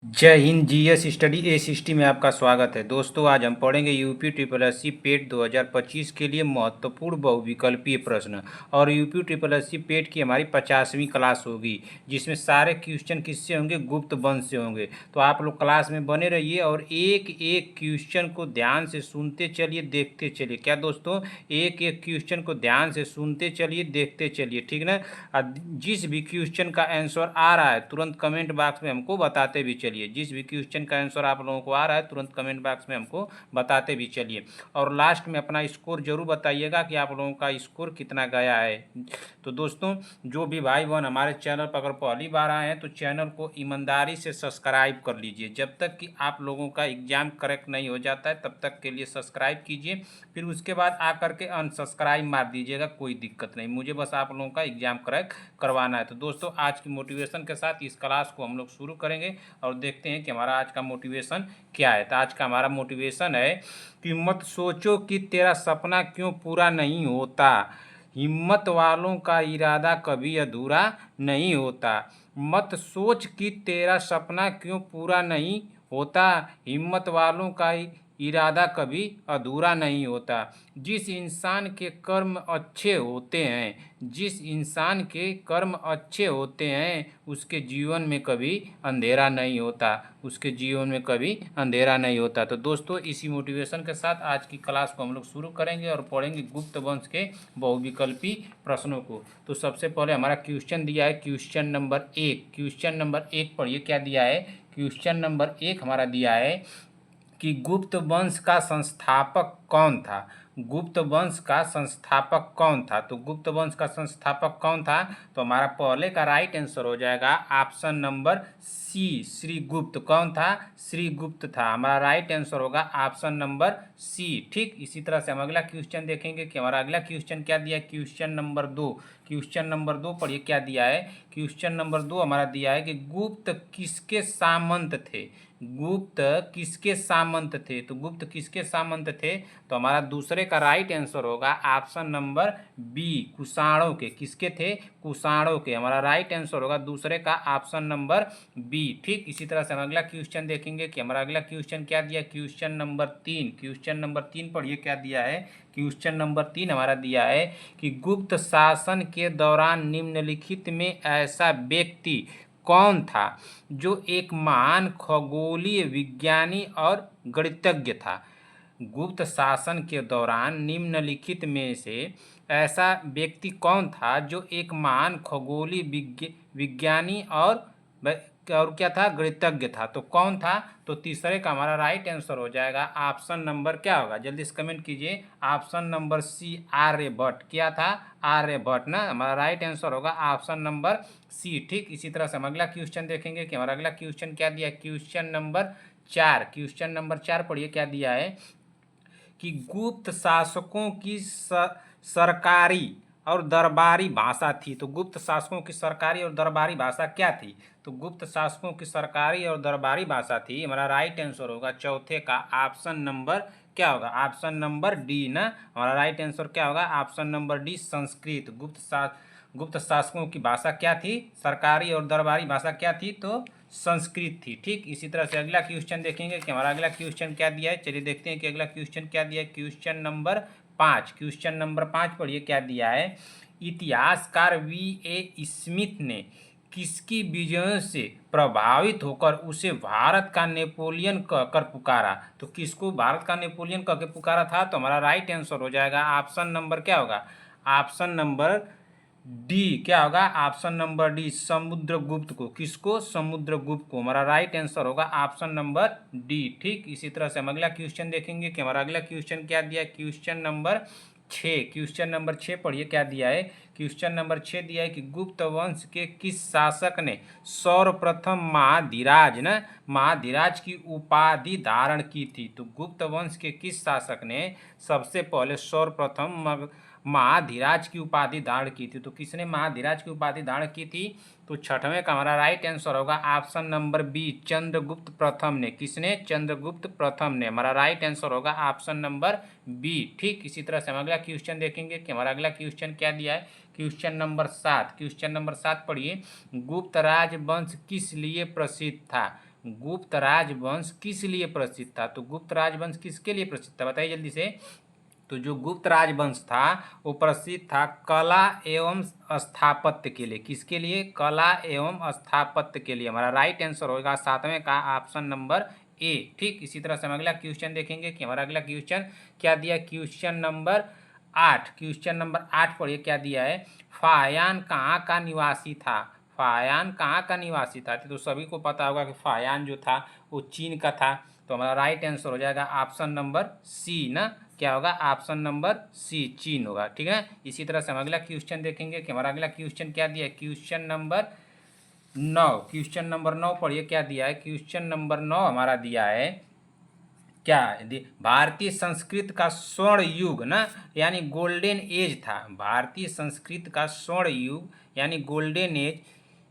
जय Hind. GS study ए60 में आपका स्वागत है। दोस्तों, आज हम पढ़ेंगे यूपी ट्रिपल एससी पेट 2025 के लिए महत्वपूर्ण बहुविकल्पीय प्रश्न। और यूपी ट्रिपल एससी पेट की हमारी 50वीं क्लास होगी, जिसमें सारे क्वेश्चन किससे होंगे? गुप्त वंश से होंगे। तो आप लोग क्लास में बने रहिए और एक एक क्वेश्चन को ध्यान से सुनते चलिए, देखते चलिए। क्या दोस्तों? एक एक क्वेश्चन को ध्यान से सुनते चलिए, देखते चलिए, ठीक ना? जिस भी क्वेश्चन का आंसर आ रहा है तुरंत कमेंट बॉक्स में हमको बताते भी चलिए। जिस भी क्वेश्चन का आंसर आप लोगों को आ रहा है तुरंत कमेंट बॉक्स में हमको बताते भी चलिए। और लास्ट में अपना स्कोर जरूर बताइएगा कि आप लोगों का स्कोर कितना गया है। तो दोस्तों, जो भी भाई बहन हमारे चैनल पर अगर पहली बार आए हैं तो चैनल को ईमानदारी से सब्सक्राइब कर लीजिए। जब तक कि आप लोगों का एग्जाम करेक्ट नहीं हो जाता है तब तक के लिए सब्सक्राइब कीजिए, फिर उसके बाद आकर के अनसब्सक्राइब मार दीजिएगा, कोई दिक्कत नहीं। मुझे बस आप लोगों का एग्जाम करेक्ट करवाना है। तो दोस्तों, आज की मोटिवेशन के साथ इस क्लास को हम लोग शुरू करेंगे और देखते हैं कि हमारा आज का मोटिवेशन क्या है। तो आज का हमारा मोटिवेशन है कि मत सोचो कि तेरा सपना क्यों पूरा नहीं होता, हिम्मत वालों का इरादा कभी अधूरा नहीं होता। मत सोच कि तेरा सपना क्यों पूरा नहीं होता, हिम्मत वालों का इरादा कभी अधूरा नहीं होता। जिस इंसान के कर्म अच्छे होते हैं, जिस इंसान के कर्म अच्छे होते हैं, उसके जीवन में कभी अंधेरा नहीं होता, उसके जीवन में कभी अंधेरा नहीं होता। तो दोस्तों, इसी मोटिवेशन के साथ आज की क्लास को हम लोग शुरू करेंगे और पढ़ेंगे गुप्त वंश के बहुविकल्पी प्रश्नों को। तो सबसे पहले हमारा क्वेश्चन दिया है, क्वेश्चन नंबर 1। क्वेश्चन नंबर 1 पढ़िए क्या दिया है। क्वेश्चन नंबर 1 हमारा दिया है कि गुप्त वंश का संस्थापक कौन था। गुप्त वंश का संस्थापक कौन था? तो गुप्त वंश का संस्थापक कौन था? तो हमारा पहले का राइट आंसर हो जाएगा ऑप्शन नंबर सी, श्रीगुप्त। कौन था? श्रीगुप्त था। हमारा राइट आंसर होगा ऑप्शन नंबर सी। ठीक, इसी तरह से हम अगला क्वेश्चन देखेंगे कि हमारा अगला क्वेश्चन क्या दिया है। Question number 2। क्वेश्चन नंबर 2 पढ़िए क्या दिया है। क्वेश्चन नंबर 2 हमारा दिया है कि गुप्त किसके सामंत थे। गुप्त किसके सामंत थे? तो गुप्त किसके सामंत थे? तो हमारा दूसरे का राइट आंसर होगा ऑप्शन नंबर बी, कुषाणों के। किसके थे? कुषाणों के। हमारा राइट आंसर होगा दूसरे का ऑप्शन नंबर बी। ठीक, इसी तरह से हम अगला क्वेश्चन देखेंगे कि हमारा अगला क्वेश्चन क्या दिया। Question number 3। क्वेश्चन नंबर 3 पढ़िए क्या दिया है। क्वेश्चन नंबर 3 हमारा दिया है कि गुप्त शासन के दौरान निम्नलिखित में ऐसा व्यक्ति कौन था जो एक महान खगोलीय विज्ञानी और गणितज्ञ था। गुप्त शासन के दौरान निम्नलिखित में से ऐसा व्यक्ति कौन था जो एक महान खगोलीय विज्ञानी और क्या था? गणितज्ञ था। तो कौन था? तो तीसरे का हमारा राइट आंसर हो जाएगा ऑप्शन नंबर क्या होगा? जल्दी से कमेंट कीजिए। Option number C, Aryabhata. क्या था? आर्यभट्ट ना। हमारा राइट आंसर होगा ऑप्शन नंबर सी। ठीक, इसी तरह से हम अगला क्वेश्चन देखेंगे कि हमारा अगला क्वेश्चन क्या दिया है। Question number 4। क्वेश्चन नंबर 4 पढ़िए क्या दिया है कि गुप्त शासकों की सरकारी और दरबारी भाषा थी। तो गुप्त शासकों की सरकारी और दरबारी भाषा क्या थी? तो गुप्त शासकों की सरकारी और दरबारी भाषा थी। हमारा राइट आंसर होगा चौथे का ऑप्शन नंबर क्या होगा? ऑप्शन नंबर डी ना। हमारा राइट आंसर क्या होगा? Option number D, Sanskrit. गुप्त शासकों की भाषा क्या थी? सरकारी और दरबारी भाषा क्या थी? तो संस्कृत थी। ठीक, इसी तरह से अगला क्वेश्चन देखेंगे कि हमारा अगला क्वेश्चन क्या दिया है। चलिए देखते हैं कि अगला क्वेश्चन क्या दिया है। Question number 5। क्वेश्चन नंबर 5 पढ़िए क्या दिया है। इतिहासकार V.A. स्मिथ ने किसकी विजयों से प्रभावित होकर उसे भारत का नेपोलियन कहकर पुकारा? तो किसको भारत का नेपोलियन कहकर पुकारा था? तो हमारा राइट आंसर हो जाएगा ऑप्शन नंबर क्या होगा? Option number D. क्या होगा? ऑप्शन नंबर डी, समुद्रगुप्त को। किसको? समुद्रगुप्त को। हमारा राइट आंसर होगा ऑप्शन नंबर डी। ठीक, इसी तरह से हम अगला क्वेश्चन देखेंगे कि हमारा अगला क्वेश्चन क्या दिया है। Question number 6। क्वेश्चन नंबर 6 पढ़िए क्या दिया है। क्वेश्चन नंबर 6 दिया है कि गुप्त वंश के किस शासक ने सर्वप्रथम महाधीराज ना, महाधीराज की उपाधि धारण की थी? तो गुप्त वंश के किस शासक ने सबसे पहले सर्वप्रथम महाधीराज की उपाधि धारण की थी? तो किसने महाधीराज की उपाधि धारण की थी? तो छठवें का हमारा राइट आंसर होगा ऑप्शन नंबर बी, चंद्रगुप्त प्रथम ने। किसने? चंद्रगुप्त प्रथम ने। हमारा राइट आंसर होगा ऑप्शन नंबर बी। ठीक, इसी तरह से हम अगला क्वेश्चन देखेंगे कि हमारा अगला क्वेश्चन क्या दिया है। Question number 7। क्वेश्चन नंबर 7 पढ़िए। गुप्त राजवंश किस लिए प्रसिद्ध था? गुप्त राजवंश किस लिए प्रसिद्ध था? तो गुप्त राजवंश किसके लिए प्रसिद्ध था, बताइए जल्दी से। तो जो गुप्त राजवंश था वो प्रसिद्ध था कला एवं स्थापत्य के लिए। किसके लिए? कला एवं स्थापत्य के लिए। हमारा राइट आंसर होगा 7वें का ऑप्शन नंबर ए। ठीक, इसी तरह से हम अगला क्वेश्चन देखेंगे कि हमारा अगला क्वेश्चन क्या दिया। क्वेश्चन नंबर 8, क्वेश्चन नंबर 8 पढ़िए क्या दिया है। फायान कहाँ का निवासी था? फायान कहाँ का निवासी था? तो सभी को पता होगा कि फायान जो था वो चीन का था। तो हमारा राइट आंसर हो जाएगा ऑप्शन नंबर सी ना। क्या होगा? ऑप्शन नंबर सी, चीन होगा। ठीक है, इसी तरह से हम अगला क्वेश्चन देखेंगे कि हमारा अगला क्वेश्चन क्या दिया है। क्वेश्चन नंबर 9, क्वेश्चन नंबर 9 पढ़िए क्या दिया है। क्वेश्चन नंबर 9 हमारा दिया है क्या, भारतीय संस्कृत का स्वर्ण युग ना, यानी गोल्डन एज था। भारतीय संस्कृत का स्वर्ण युग यानी गोल्डन एज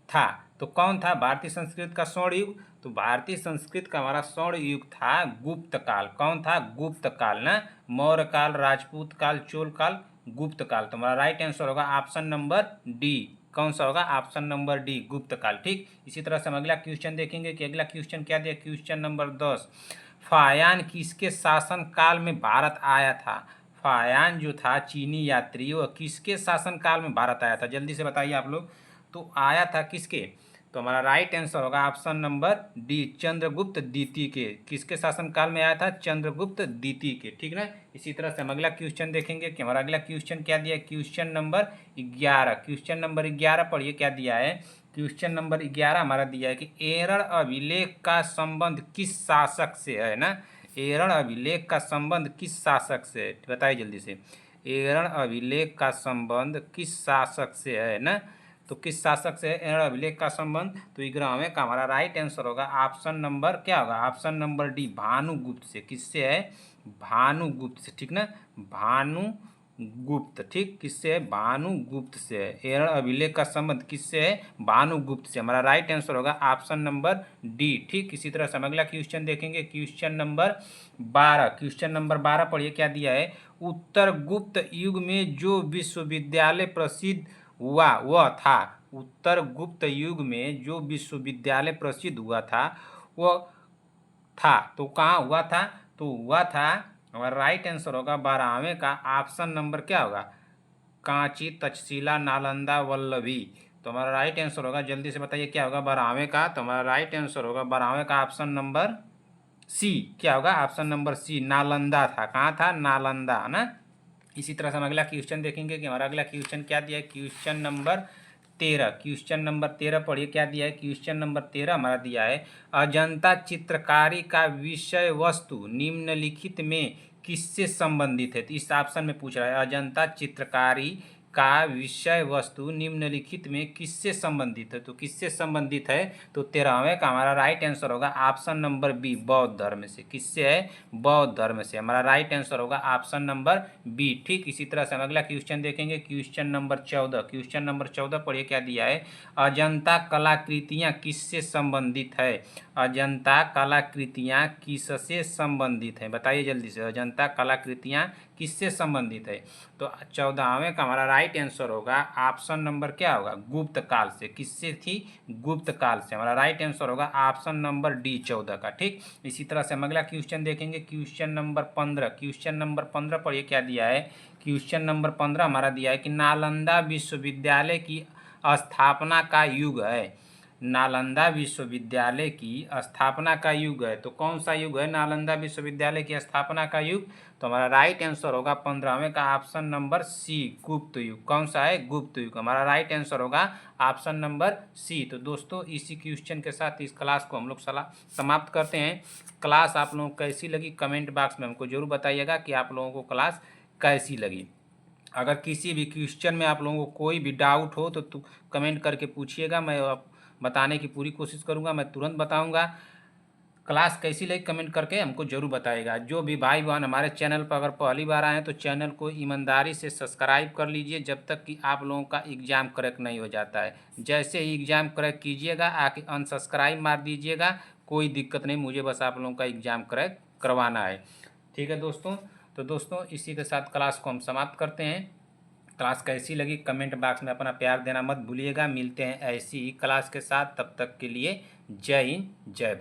था। तो कौन था भारतीय संस्कृत का स्वर्ण युग? तो भारतीय संस्कृत का हमारा स्वर्ण युग था गुप्त काल। कौन था? गुप्त काल ना। मौर्य काल, राजपूत काल, चोल काल, गुप्त काल। तो हमारा राइट आंसर होगा ऑप्शन नंबर डी। कौन सा होगा? ऑप्शन नंबर डी, गुप्त काल। ठीक, इसी तरह से हम अगला क्वेश्चन देखेंगे कि अगला क्वेश्चन क्या दिया। क्वेश्चन नंबर 10, फायान किसके शासन काल में भारत आया था? फायान जो था चीनी यात्री, वह किसके शासन काल में भारत आया था? जल्दी से बताइए आप लोग। तो आया था किसके? तो हमारा राइट आंसर होगा ऑप्शन नंबर डी, चंद्रगुप्त द्वितीय के। किसके शासन काल में आया था? चंद्रगुप्त द्वितीय के। ठीक ना, इसी तरह से हम अगला क्वेश्चन देखेंगे कि हमारा अगला क्वेश्चन क्या दिया है। क्वेश्चन नंबर 11, क्वेश्चन नंबर 11 पढ़िए क्या दिया है। क्वेश्चन नंबर 11 हमारा दिया है कि एरण अभिलेख का संबंध किस शासक से है ना। एरण अभिलेख का संबंध किस शासक से है? बताइए जल्दी से। एरण अभिलेख का संबंध किस शासक से है ना। तो किस शासक से है एरण अभिलेख का संबंध? तो 11वें का हमारा राइट आंसर होगा ऑप्शन नंबर क्या होगा? ऑप्शन नंबर डी, भानुगुप्त से। किससे है? भानुगुप्त से। ठीक ना, भानुगुप्त। ठीक, किससे है? भानुगुप्त से है। एरण अभिलेख का संबंध किससे है? भानुगुप्त से। हमारा राइट आंसर होगा ऑप्शन नंबर डी। ठीक, इसी तरह से हम अगला क्वेश्चन देखेंगे। क्वेश्चन नंबर 12, क्वेश्चन नंबर 12 पढ़िए क्या दिया है। उत्तर गुप्त युग में जो विश्वविद्यालय प्रसिद्ध हुआ वह था। उत्तर गुप्त युग में जो विश्वविद्यालय प्रसिद्ध हुआ था वह था। तो कहाँ हुआ था? तो हुआ था, हमारा राइट आंसर होगा 12वें का ऑप्शन नंबर क्या होगा? कांची, तक्षशिला, नालंदा, वल्लभी। तो हमारा राइट आंसर होगा, जल्दी से बताइए क्या होगा 12वें का। तो हमारा राइट आंसर होगा 12वें का ऑप्शन नंबर सी। क्या होगा? ऑप्शन नंबर सी, नालंदा था। कहाँ था? नालंदा, है ना। इसी तरह से हम अगला क्वेश्चन देखेंगे कि हमारा अगला क्वेश्चन क्या दिया है। क्वेश्चन नंबर 13, क्वेश्चन नंबर 13 पढ़िए क्या दिया है। क्वेश्चन नंबर 13 हमारा दिया है अजंता चित्रकारी का विषय वस्तु निम्नलिखित में किससे संबंधित है? तो इस ऑप्शन में पूछ रहा है अजंता चित्रकारी का विषय वस्तु निम्नलिखित में किससे संबंधित है? तो किससे संबंधित है? तो 13वें का हमारा राइट आंसर होगा ऑप्शन नंबर बी, बौद्ध धर्म से। किससे है? बौद्ध धर्म से। हमारा राइट आंसर होगा ऑप्शन नंबर बी। ठीक, इसी तरह से हम अगला क्वेश्चन देखेंगे। क्वेश्चन नंबर 14, क्वेश्चन नंबर 14 पढ़िए क्या दिया है। अजंता कलाकृतियाँ किससे संबंधित है? अजंता कलाकृतियाँ किससे संबंधित है? बताइए जल्दी से। अजंता कलाकृतियाँ किससे संबंधित है? तो 14वें का हमारा राइट आंसर होगा ऑप्शन नंबर क्या होगा? गुप्त काल से। किससे थी? गुप्त काल से। हमारा राइट आंसर होगा ऑप्शन नंबर डी, 14 का। ठीक, इसी तरह से हम अगला क्वेश्चन देखेंगे। क्वेश्चन नंबर 15, क्वेश्चन नंबर 15 पढ़िए क्या दिया है। क्वेश्चन नंबर 15 हमारा दिया है कि नालंदा विश्वविद्यालय की स्थापना का युग है। नालंदा विश्वविद्यालय की स्थापना का युग है। तो कौन सा युग है नालंदा विश्वविद्यालय की स्थापना का युग? तो हमारा राइट आंसर होगा 15वें का ऑप्शन नंबर सी, गुप्त युग। कौन सा है? गुप्त युग। हमारा राइट आंसर होगा ऑप्शन नंबर सी। तो दोस्तों इसी क्वेश्चन के साथ इस क्लास को हम लोग समाप्त करते हैं। क्लास आप लोगों को कैसी लगी कमेंट बॉक्स में हमको जरूर बताइएगा कि आप लोगों को क्लास कैसी लगी। अगर किसी भी क्वेश्चन में आप लोगों को कोई भी डाउट हो तो कमेंट करके पूछिएगा। मैं बताने की पूरी कोशिश करूंगा, मैं तुरंत बताऊंगा। क्लास कैसी लगी कमेंट करके हमको जरूर बताइएगा। जो भी भाई बहन हमारे चैनल पर अगर पहली बार आए हैं तो चैनल को ईमानदारी से सब्सक्राइब कर लीजिए जब तक कि आप लोगों का एग्ज़ाम क्रैक नहीं हो जाता है। जैसे ही एग्ज़ाम क्रैक कीजिएगा आके अनसब्सक्राइब मार दीजिएगा, कोई दिक्कत नहीं, मुझे बस आप लोगों का एग्ज़ाम क्रैक करवाना है। ठीक है दोस्तों, तो दोस्तों इसी के साथ क्लास को हम समाप्त करते हैं। क्लास कैसी लगी कमेंट बॉक्स में अपना प्यार देना मत भूलिएगा। मिलते हैं ऐसी ही क्लास के साथ, तब तक के लिए जय हिंद, जय भारत।